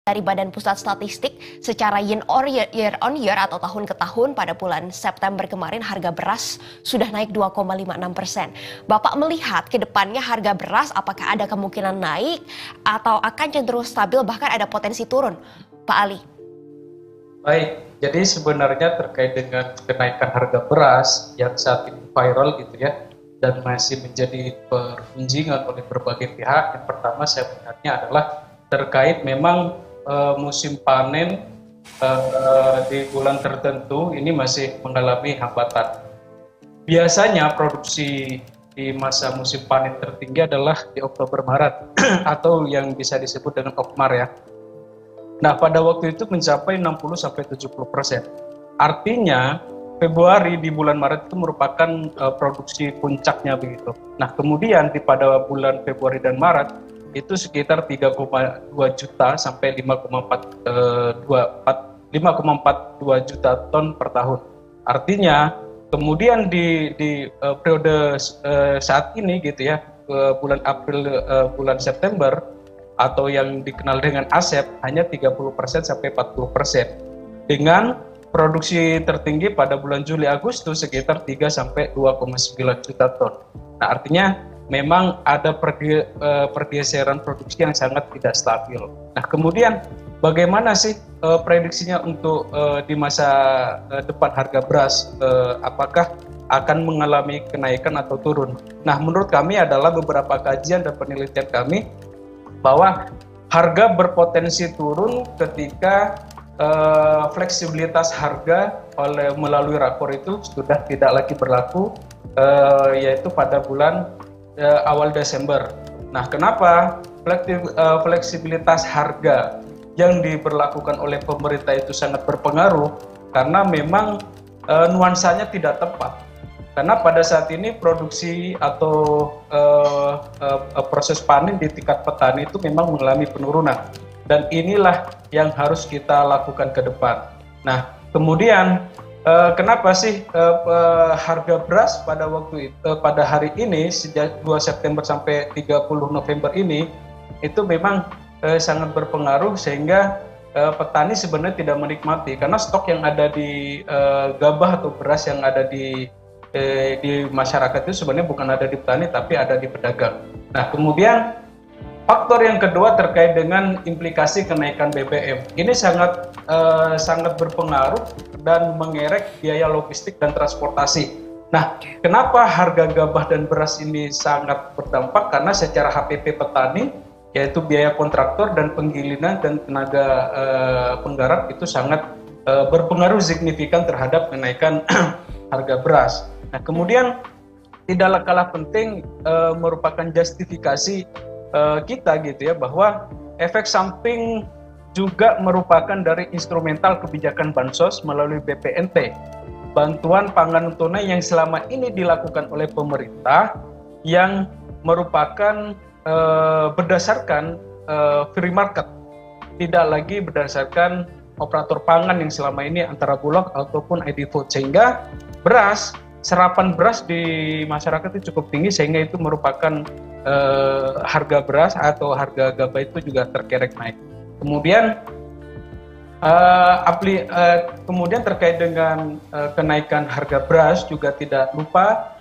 dari Badan Pusat Statistik secara year on year atau tahun ke tahun pada bulan September kemarin harga beras sudah naik 2,56%. Bapak melihat ke depannya harga beras apakah ada kemungkinan naik atau akan cenderung stabil bahkan ada potensi turun, Pak Ali? Baik, jadi sebenarnya terkait dengan kenaikan harga beras yang saat ini viral gitu ya dan masih menjadi perbincangan oleh berbagai pihak. Yang pertama saya melihatnya adalah terkait memang musim panen di bulan tertentu ini masih mengalami hambatan. Biasanya produksi di masa musim panen tertinggi adalah di Oktober Maret atau yang bisa disebut dengan Okmar ya. Nah, pada waktu itu mencapai 60-70%. Artinya Februari di bulan Maret itu merupakan produksi puncaknya begitu. Nah, kemudian pada bulan Februari dan Maret itu sekitar 3,2 juta sampai 5,42 juta ton per tahun. Artinya kemudian di periode saat ini gitu ya, bulan April bulan September atau yang dikenal dengan ASEP hanya 30% sampai 40%. Dengan produksi tertinggi pada bulan Juli Agustus sekitar 3 sampai 2,9 juta ton. Nah, artinya memang ada pergeseran produksi yang sangat tidak stabil. Nah, kemudian bagaimana sih prediksinya untuk di masa depan harga beras? Apakah akan mengalami kenaikan atau turun? Nah, menurut kami adalah beberapa kajian dan penelitian kami bahwa harga berpotensi turun ketika fleksibilitas harga melalui rakor itu sudah tidak lagi berlaku, yaitu pada bulan awal Desember. Nah, kenapa fleksibilitas harga yang diberlakukan oleh pemerintah itu sangat berpengaruh? Karena memang nuansanya tidak tepat. Karena pada saat ini produksi atau proses panen di tingkat petani itu memang mengalami penurunan. Dan inilah yang harus kita lakukan ke depan. Nah, kemudian kenapa sih harga beras pada pada hari ini sejak 2 September sampai 30 November ini itu memang sangat berpengaruh sehingga petani sebenarnya tidak menikmati karena stok yang ada di gabah atau beras yang ada di masyarakat itu sebenarnya bukan ada di petani tapi ada di pedagang. Nah, kemudian faktor yang kedua terkait dengan implikasi kenaikan BBM. Ini sangat berpengaruh dan mengerek biaya logistik dan transportasi. Nah, kenapa harga gabah dan beras ini sangat berdampak? Karena secara HPP petani, yaitu biaya kontraktor dan penggiliran dan tenaga penggarap itu sangat berpengaruh signifikan terhadap kenaikan harga beras. Nah, kemudian tidaklah kalah penting merupakan justifikasi kita gitu ya bahwa efek samping juga merupakan dari instrumental kebijakan bansos melalui BPNT, bantuan pangan tunai yang selama ini dilakukan oleh pemerintah yang merupakan berdasarkan free market, tidak lagi berdasarkan operator pangan yang selama ini antara Bulog ataupun ID Food, sehingga serapan beras di masyarakat itu cukup tinggi sehingga itu merupakan harga beras atau harga gabah itu juga terkerek naik. Kemudian kemudian terkait dengan kenaikan harga beras juga tidak lupa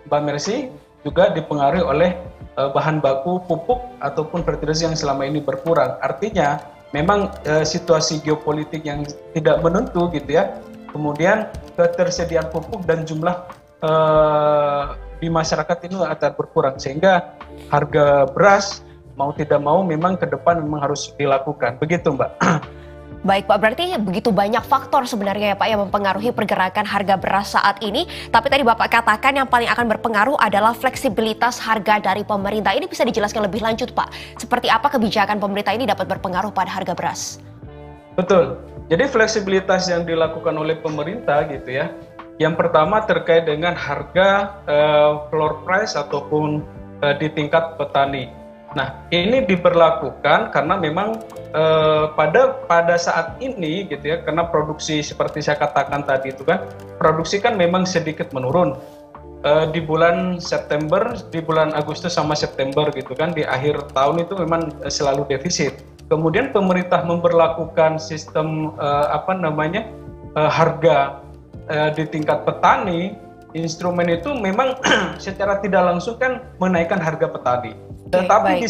Mbak Mercy juga dipengaruhi oleh bahan baku pupuk ataupun fertilizer yang selama ini berkurang. Artinya memang situasi geopolitik yang tidak menentu gitu ya. Kemudian ketersediaan pupuk dan jumlah di masyarakat ini akan berkurang sehingga harga beras mau tidak mau memang ke depan memang harus dilakukan. Begitu, Mbak. Baik Pak, berarti begitu banyak faktor sebenarnya ya Pak yang mempengaruhi pergerakan harga beras saat ini. Tapi tadi Bapak katakan yang paling akan berpengaruh adalah fleksibilitas harga dari pemerintah. Ini bisa dijelaskan lebih lanjut Pak, seperti apa kebijakan pemerintah ini dapat berpengaruh pada harga beras? Betul, jadi fleksibilitas yang dilakukan oleh pemerintah gitu ya. Yang pertama terkait dengan harga floor price ataupun di tingkat petani. Nah, ini diberlakukan karena memang pada saat ini gitu ya, karena produksi seperti saya katakan tadi itu kan, produksi kan memang sedikit menurun di bulan September, di bulan Agustus sama September gitu kan, di akhir tahun itu memang selalu defisit. kemudian pemerintah memberlakukan sistem harga di tingkat petani, instrumen itu memang secara tidak langsung kan menaikkan harga petani. Tetapi di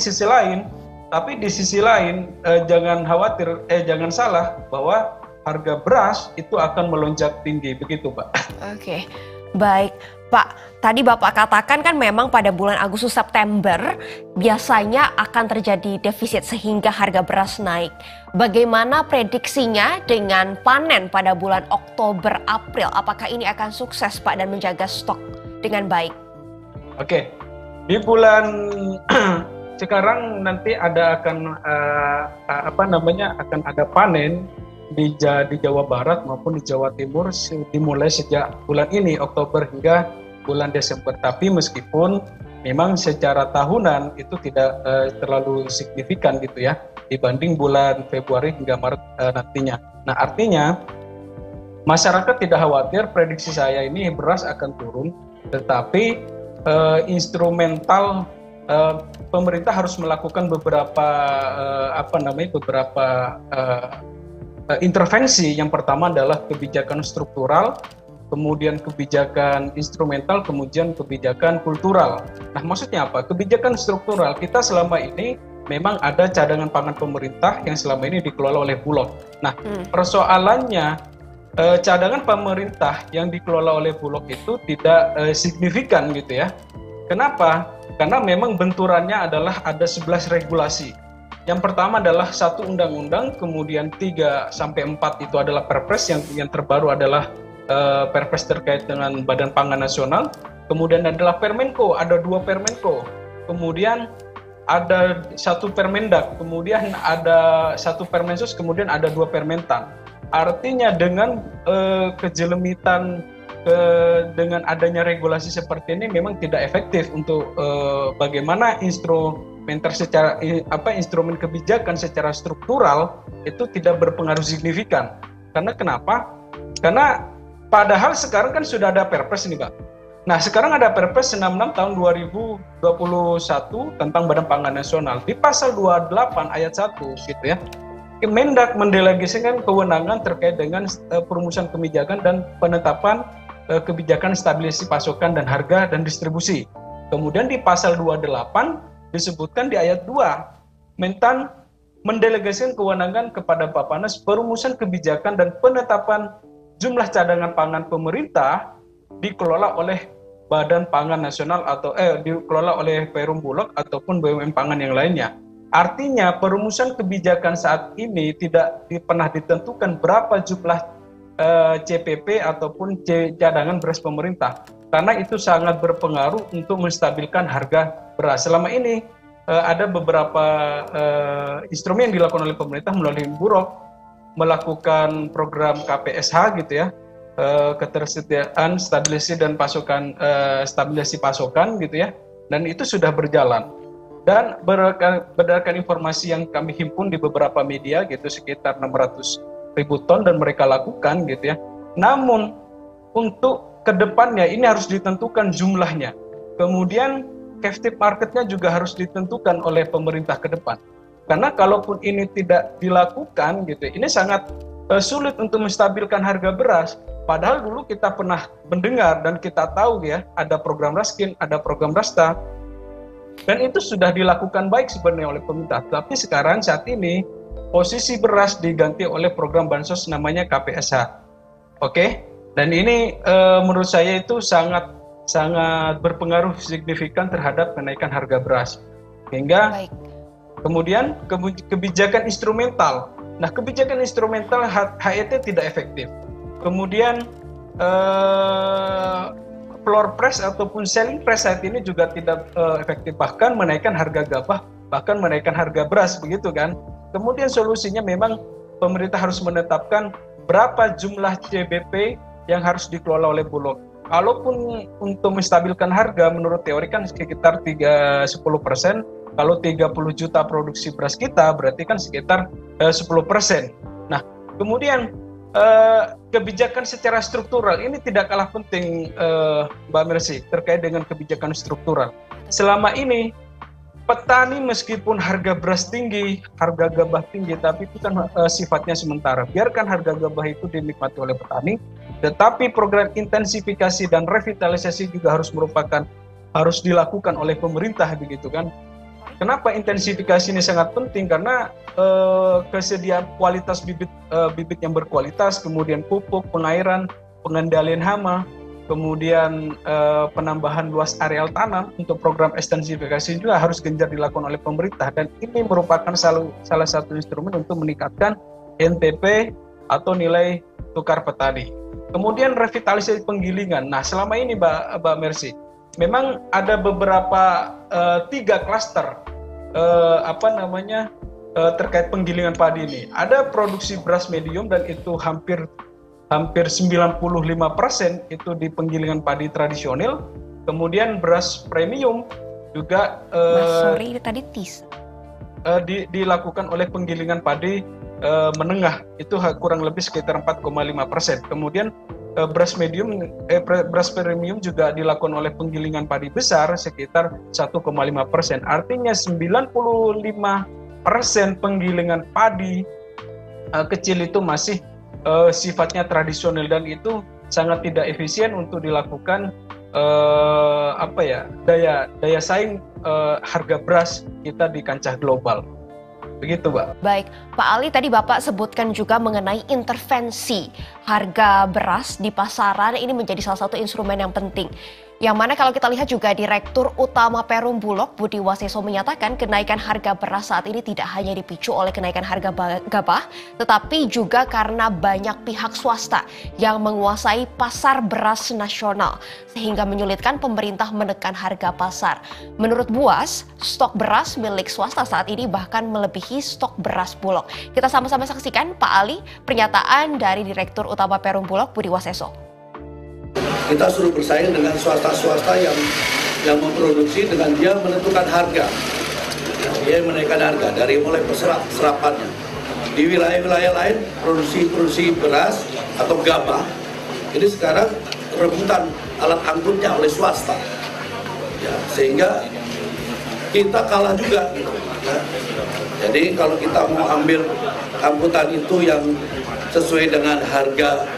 sisi lain, jangan khawatir, jangan salah bahwa harga beras itu akan melonjak tinggi, begitu Pak. Oke, baik Pak. Tadi Bapak katakan kan memang pada bulan Agustus September biasanya akan terjadi defisit sehingga harga beras naik. Bagaimana prediksinya dengan panen pada bulan Oktober April? Apakah ini akan sukses Pak dan menjaga stok dengan baik? Oke, di bulan sekarang nanti akan ada panen di Jawa Barat maupun di Jawa Timur dimulai sejak bulan ini Oktober hingga bulan Desember. Tapi meskipun memang secara tahunan itu tidak terlalu signifikan gitu ya dibanding bulan Februari hingga Maret nantinya. Nah, artinya masyarakat tidak khawatir, prediksi saya ini beras akan turun, tetapi instrumental pemerintah harus melakukan beberapa intervensi. Yang pertama adalah kebijakan struktural, kemudian kebijakan instrumental, kemudian kebijakan kultural. Nah, maksudnya apa? Kebijakan struktural, kita selama ini memang ada cadangan pangan pemerintah yang selama ini dikelola oleh Bulog. Nah, persoalannya cadangan pemerintah yang dikelola oleh Bulog itu tidak signifikan gitu ya. Kenapa? Karena memang benturannya adalah ada 11 regulasi. Yang pertama adalah 1 undang-undang, kemudian 3-4 itu adalah perpres, yang terbaru adalah perpres terkait dengan Badan Pangan Nasional, kemudian adalah Permenko, ada 2 Permenko, kemudian ada 1 Permendak, kemudian ada 1 Permensus, kemudian ada 2 Permentan. Artinya dengan kejelemitan dengan adanya regulasi seperti ini memang tidak efektif untuk bagaimana instrumen kebijakan secara struktural itu tidak berpengaruh signifikan. Karena kenapa? Karena padahal sekarang kan sudah ada Perpres ini, Pak. Nah, sekarang ada Perpres 66 tahun 2021 tentang Badan Pangan Nasional. Di pasal 28 ayat 1 gitu ya. Kemendak mendelegasikan kewenangan terkait dengan perumusan kebijakan dan penetapan kebijakan stabilisasi pasokan dan harga dan distribusi. Kemudian di pasal 28 disebutkan di ayat 2, Mentan mendelegasikan kewenangan kepada Bappenas perumusan kebijakan dan penetapan jumlah cadangan pangan pemerintah dikelola oleh Badan Pangan Nasional atau dikelola oleh Perum Bulog ataupun BUMN pangan yang lainnya. Artinya perumusan kebijakan saat ini tidak pernah ditentukan berapa jumlah CPP ataupun cadangan beras pemerintah, karena itu sangat berpengaruh untuk menstabilkan harga beras. Selama ini ada beberapa instrumen yang dilakukan oleh pemerintah melalui Bulog, melakukan program KPSH gitu ya, ketersediaan stabilisasi dan pasokan, stabilisasi pasokan gitu ya, dan itu sudah berjalan. Dan berdasarkan informasi yang kami himpun di beberapa media gitu, sekitar 600.000 ton dan mereka lakukan gitu ya. Namun untuk kedepannya ini harus ditentukan jumlahnya. Kemudian captive marketnya juga harus ditentukan oleh pemerintah ke depan. Karena kalaupun ini tidak dilakukan gitu, ini sangat sulit untuk menstabilkan harga beras. Padahal dulu kita pernah mendengar dan kita tahu ya, ada program Raskin, ada program Rasta, dan itu sudah dilakukan baik sebenarnya oleh pemerintah. Tapi sekarang saat ini posisi beras diganti oleh program bansos namanya KPSH. Oke? Dan ini menurut saya itu sangat berpengaruh signifikan terhadap kenaikan harga beras. Hingga kemudian kebijakan instrumental. Nah, kebijakan instrumental HET tidak efektif. Kemudian floor price ataupun selling price saat ini juga tidak efektif, bahkan menaikkan harga gabah, bahkan menaikkan harga beras, begitu kan. Kemudian solusinya memang pemerintah harus menetapkan berapa jumlah CBP yang harus dikelola oleh Bulog. Kalaupun untuk menstabilkan harga, menurut teori kan sekitar 10%, kalau 30 juta produksi beras kita berarti kan sekitar 10%. Nah, kemudian kebijakan secara struktural ini tidak kalah penting, Mbak Mercy, terkait dengan kebijakan struktural. Selama ini petani meskipun harga beras tinggi, harga gabah tinggi, tapi itu kan sifatnya sementara. Biarkan harga gabah itu dinikmati oleh petani, tetapi program intensifikasi dan revitalisasi juga harus dilakukan oleh pemerintah, begitu kan. Kenapa intensifikasi ini sangat penting? Karena kesediaan kualitas bibit yang berkualitas, kemudian pupuk, pengairan, pengendalian hama, kemudian penambahan luas areal tanam untuk program ekstensifikasi juga harus gencar dilakukan oleh pemerintah, dan ini merupakan salah satu instrumen untuk meningkatkan NTP atau nilai tukar petani. Kemudian revitalisasi penggilingan. Nah, selama ini Mbak Mercy, memang ada beberapa 3 klaster terkait penggilingan padi ini. Ada produksi beras medium, dan itu hampir 95% itu di penggilingan padi tradisional. Kemudian beras premium juga sorry, tadi dilakukan oleh penggilingan padi menengah, itu kurang lebih sekitar 4,5%. Kemudian beras premium juga dilakukan oleh penggilingan padi besar sekitar 1,5%. Artinya 95% penggilingan padi kecil itu masih sifatnya tradisional, dan itu sangat tidak efisien untuk dilakukan daya saing harga beras kita di kancah global. Begitu, Mbak. Baik, Pak Ali, tadi Bapak sebutkan juga mengenai intervensi harga beras di pasaran. Ini menjadi salah satu instrumen yang penting. Yang mana kalau kita lihat juga Direktur Utama Perum Bulog Budi Waseso menyatakan kenaikan harga beras saat ini tidak hanya dipicu oleh kenaikan harga gabah, tetapi juga karena banyak pihak swasta yang menguasai pasar beras nasional, sehingga menyulitkan pemerintah menekan harga pasar. Menurut Buas, stok beras milik swasta saat ini bahkan melebihi stok beras Bulog. Kita sama-sama saksikan, Pak Ali, pernyataan dari Direktur Utama Perum Bulog Budi Waseso. Kita suruh bersaing dengan swasta-swasta yang memproduksi dengan dia menentukan harga. Dia menaikkan harga dari mulai serapannya. Di wilayah-wilayah lain produksi beras atau gabah ini sekarang rebutan alat angkutnya oleh swasta. Ya, sehingga kita kalah juga gitu. Ya. Jadi kalau kita mau ambil angkutan itu yang sesuai dengan harga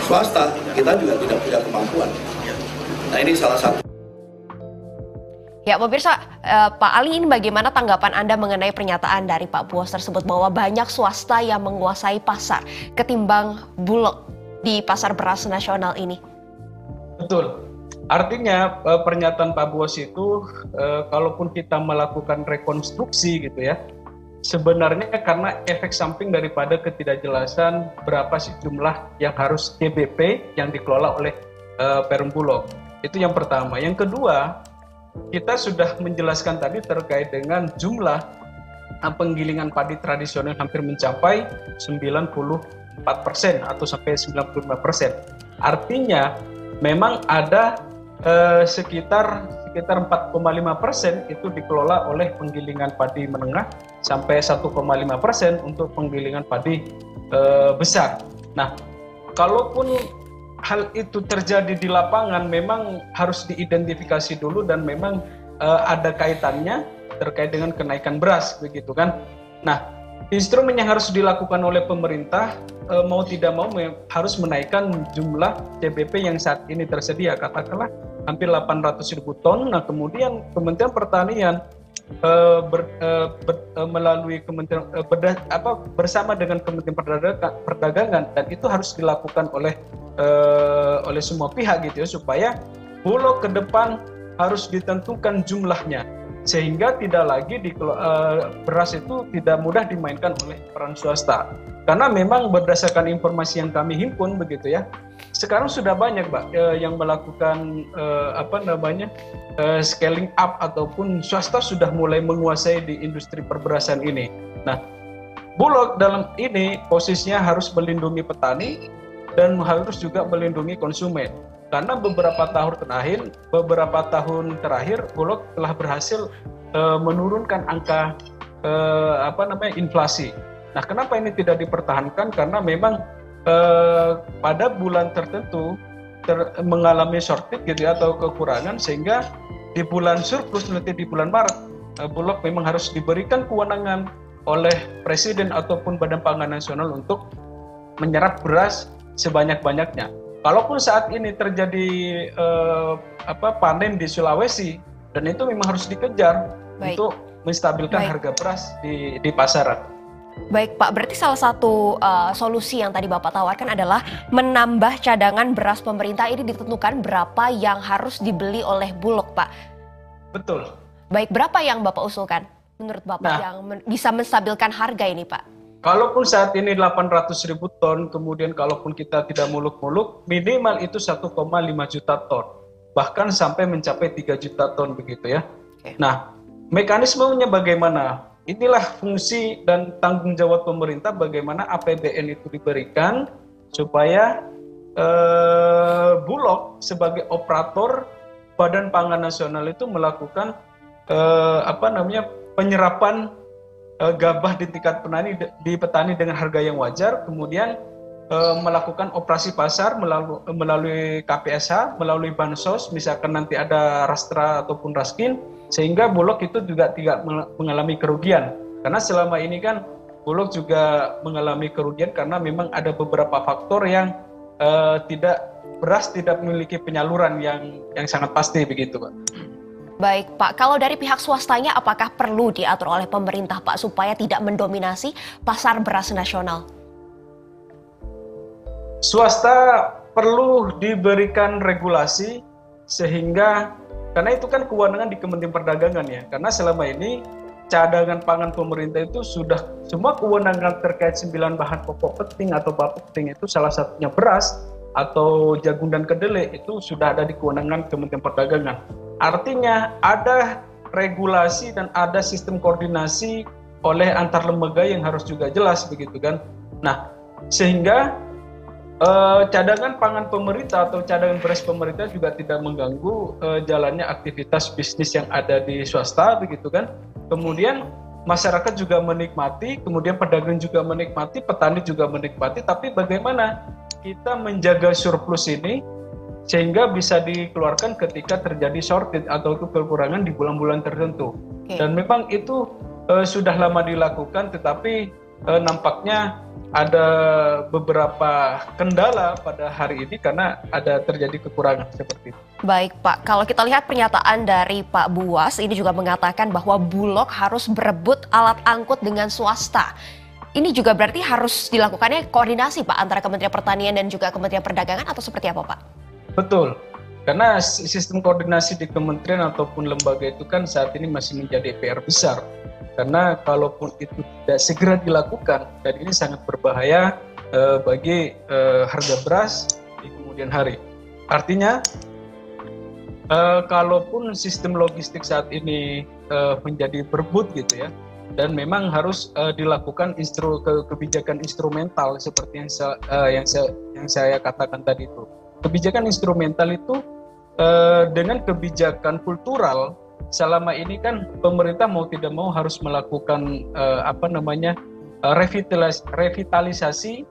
swasta, kita juga tidak punya kemampuan. Nah, ini salah satu. Ya, pemirsa, Pak Ali, ini bagaimana tanggapan Anda mengenai pernyataan dari Pak Buas tersebut bahwa banyak swasta yang menguasai pasar ketimbang Bulog di pasar beras nasional ini? Betul. Artinya pernyataan Pak Buas itu, kalaupun kita melakukan rekonstruksi gitu ya, sebenarnya karena efek samping daripada ketidakjelasan berapa sih jumlah yang harus CBP yang dikelola oleh Perum Bulog. Itu yang pertama. Yang kedua, kita sudah menjelaskan tadi terkait dengan jumlah penggilingan padi tradisional hampir mencapai 94% atau sampai 95%. Artinya memang ada sekitar 4,5% itu dikelola oleh penggilingan padi menengah, sampai 1,5% untuk penggilingan padi besar. Nah, kalaupun hal itu terjadi di lapangan, memang harus diidentifikasi dulu, dan memang ada kaitannya terkait dengan kenaikan beras, begitu kan? Nah, instrumen yang harus dilakukan oleh pemerintah mau tidak mau harus menaikkan jumlah CBP yang saat ini tersedia, katakanlah hampir 800.000 ton. Nah, kemudian Kementerian Pertanian melalui Kementerian bersama dengan Kementerian Perdagangan, dan itu harus dilakukan oleh semua pihak gitu ya, supaya Bulog ke depan harus ditentukan jumlahnya, sehingga tidak lagi beras itu tidak mudah dimainkan oleh peran swasta. Karena memang berdasarkan informasi yang kami himpun begitu ya, sekarang sudah banyak Mbak yang melakukan scaling up, ataupun swasta sudah mulai menguasai di industri perberasan ini. Nah, Bulog dalam ini posisinya harus melindungi petani dan harus juga melindungi konsumen. Karena beberapa tahun terakhir Bulog telah berhasil menurunkan angka inflasi. Nah, kenapa ini tidak dipertahankan? Karena memang pada bulan tertentu mengalami shortage gitu ya, atau kekurangan, sehingga di bulan surplus nanti di bulan Maret Bulog memang harus diberikan kewenangan oleh Presiden ataupun Badan Pangan Nasional untuk menyerap beras sebanyak-banyaknya. Kalaupun saat ini terjadi panen di Sulawesi, dan itu memang harus dikejar untuk menstabilkan harga beras di pasaran. Baik Pak, berarti salah satu solusi yang tadi Bapak tawarkan adalah menambah cadangan beras pemerintah. Ini ditentukan berapa yang harus dibeli oleh Bulog, Pak. Betul. Baik, berapa yang Bapak usulkan menurut Bapak yang bisa menstabilkan harga ini, Pak? Kalaupun saat ini 800.000 ton, kemudian kalaupun kita tidak muluk-muluk, minimal itu 1,5 juta ton. Bahkan sampai mencapai 3 juta ton begitu ya. Nah, mekanismenya bagaimana? Inilah fungsi dan tanggung jawab pemerintah, bagaimana APBN itu diberikan supaya Bulog sebagai operator Badan Pangan Nasional itu melakukan penyerapan gabah di tingkat petani dengan harga yang wajar, kemudian melakukan operasi pasar melalui KPSH, melalui bansos, misalkan nanti ada Rastra ataupun Raskin, sehingga Bulog itu juga tidak mengalami kerugian. Karena selama ini kan Bulog juga mengalami kerugian karena memang ada beberapa faktor yang beras tidak memiliki penyaluran yang sangat pasti begitu, Pak. Baik Pak, kalau dari pihak swastanya apakah perlu diatur oleh pemerintah Pak supaya tidak mendominasi pasar beras nasional? Swasta perlu diberikan regulasi sehingga, karena itu kan kewenangan di Kementerian Perdagangan ya, karena selama ini cadangan pangan pemerintah itu sudah semua kewenangan terkait 9 bahan pokok penting atau bahan penting itu salah satunya beras atau jagung dan kedelai itu sudah ada di kewenangan Kementerian Perdagangan. Artinya ada regulasi dan ada sistem koordinasi oleh antar lembaga yang harus juga jelas begitu kan. Nah, sehingga cadangan pangan pemerintah atau cadangan beras pemerintah juga tidak mengganggu jalannya aktivitas bisnis yang ada di swasta begitu kan. Kemudian masyarakat juga menikmati, kemudian pedagang juga menikmati, petani juga menikmati, tapi bagaimana kita menjaga surplus ini sehingga bisa dikeluarkan ketika terjadi shortage atau kekurangan di bulan-bulan tertentu. Dan memang itu sudah lama dilakukan, tetapi nampaknya ada beberapa kendala pada hari ini karena ada terjadi kekurangan seperti itu. Baik Pak, kalau kita lihat pernyataan dari Pak Buas, ini juga mengatakan bahwa Bulog harus berebut alat angkut dengan swasta. Ini juga berarti harus dilakukannya koordinasi Pak antara Kementerian Pertanian dan juga Kementerian Perdagangan atau seperti apa Pak? Betul, karena sistem koordinasi di kementerian ataupun lembaga itu kan saat ini masih menjadi PR besar. Karena kalaupun itu tidak segera dilakukan, dan ini sangat berbahaya bagi harga beras di kemudian hari. Artinya, kalaupun sistem logistik saat ini menjadi berebut gitu ya, dan memang harus dilakukan kebijakan instrumental seperti yang saya katakan tadi itu. Kebijakan instrumental itu dengan kebijakan kultural, selama ini kan pemerintah mau tidak mau harus melakukan revitalisasi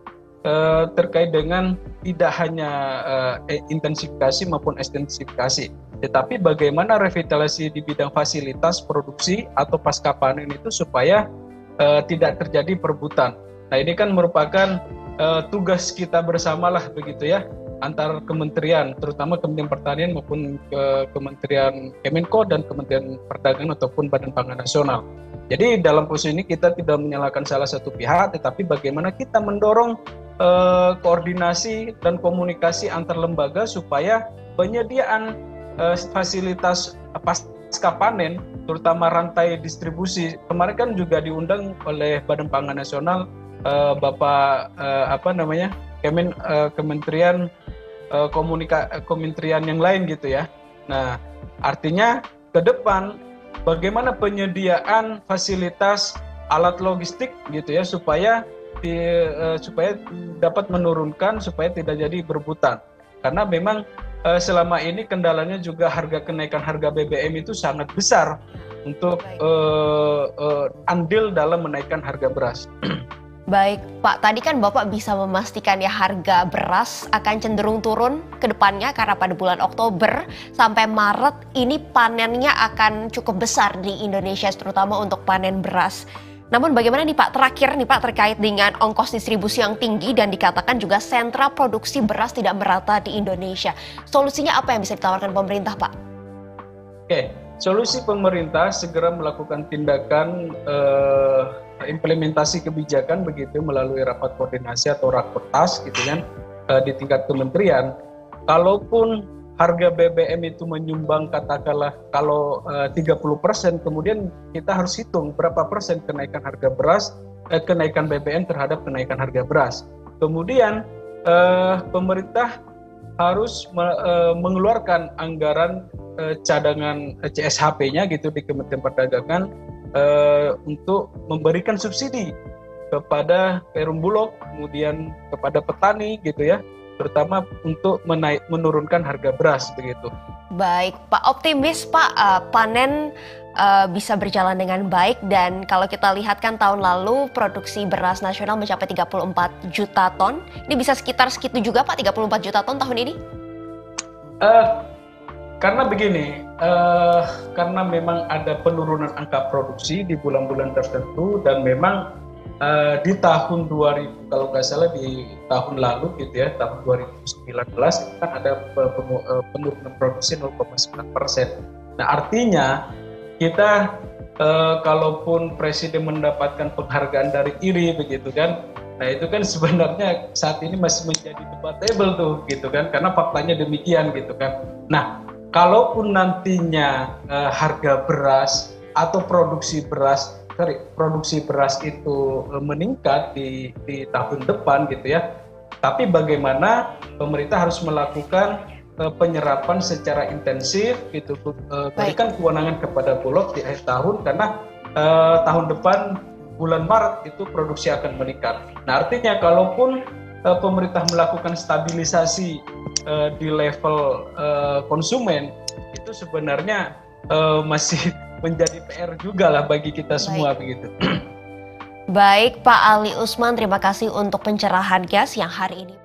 terkait dengan tidak hanya intensifikasi maupun ekstensifikasi, tetapi bagaimana revitalisasi di bidang fasilitas produksi atau pasca panen itu supaya tidak terjadi perebutan. Nah, ini kan merupakan tugas kita bersamalah begitu ya, antar kementerian, terutama Kementerian Pertanian maupun Kementerian Kemenko dan Kementerian Perdagangan ataupun Badan Pangan Nasional. Jadi dalam posisi ini kita tidak menyalahkan salah satu pihak, tetapi bagaimana kita mendorong koordinasi dan komunikasi antar lembaga supaya penyediaan fasilitas pasca panen, terutama rantai distribusi. Kemarin kan juga diundang oleh Badan Pangan Nasional Bapak kementerian yang lain gitu ya. Nah, artinya ke depan bagaimana penyediaan fasilitas alat logistik gitu ya supaya dapat menurunkan, supaya tidak jadi berebutan. Karena memang selama ini kendalanya juga kenaikan harga BBM itu sangat besar untuk andil dalam menaikkan harga beras. Baik, Pak, tadi kan Bapak bisa memastikan ya harga beras akan cenderung turun ke depannya karena pada bulan Oktober sampai Maret ini panennya akan cukup besar di Indonesia, terutama untuk panen beras. Namun bagaimana nih Pak, terakhir nih Pak terkait dengan ongkos distribusi yang tinggi dan dikatakan juga sentra produksi beras tidak merata di Indonesia. Solusinya apa yang bisa ditawarkan pemerintah, Pak? Oke, solusi pemerintah segera melakukan tindakan implementasi kebijakan begitu melalui rapat koordinasi atau rakortas gitu kan di tingkat kementerian. Kalaupun harga BBM itu menyumbang katakanlah kalau 30%, kemudian kita harus hitung berapa persen kenaikan harga beras, kenaikan BBM terhadap kenaikan harga beras. Kemudian pemerintah harus mengeluarkan anggaran cadangan CSHP-nya gitu di Kementerian Perdagangan untuk memberikan subsidi kepada perum bulog, kemudian kepada petani gitu ya, terutama untuk menurunkan harga beras begitu. Baik, Pak, optimis Pak panen bisa berjalan dengan baik, dan kalau kita lihat kan tahun lalu produksi beras nasional mencapai 34 juta ton. Ini bisa sekitar segitu juga Pak, 34 juta ton tahun ini? Karena begini, karena memang ada penurunan angka produksi di bulan-bulan tertentu, dan memang di tahun 2000 kalau nggak salah di tahun lalu gitu ya, tahun 2019 kan ada penurunan produksi 0,9%. Nah artinya kita kalaupun presiden mendapatkan penghargaan dari IRI begitu kan, nah itu kan sebenarnya saat ini masih menjadi debatable tuh gitu kan, karena faktanya demikian gitu kan. Nah kalaupun nantinya harga beras atau produksi beras itu meningkat di tahun depan gitu ya, tapi bagaimana pemerintah harus melakukan penyerapan secara intensif gitu, berikan kewenangan kepada Bulog di akhir tahun, karena tahun depan bulan Maret itu produksi akan meningkat. Nah artinya kalaupun pemerintah melakukan stabilisasi di level konsumen, itu sebenarnya masih menjadi PR juga lah bagi kita semua. Baik. Begitu. Baik, Pak Ali Usman, terima kasih untuk pencerahannya siang hari ini.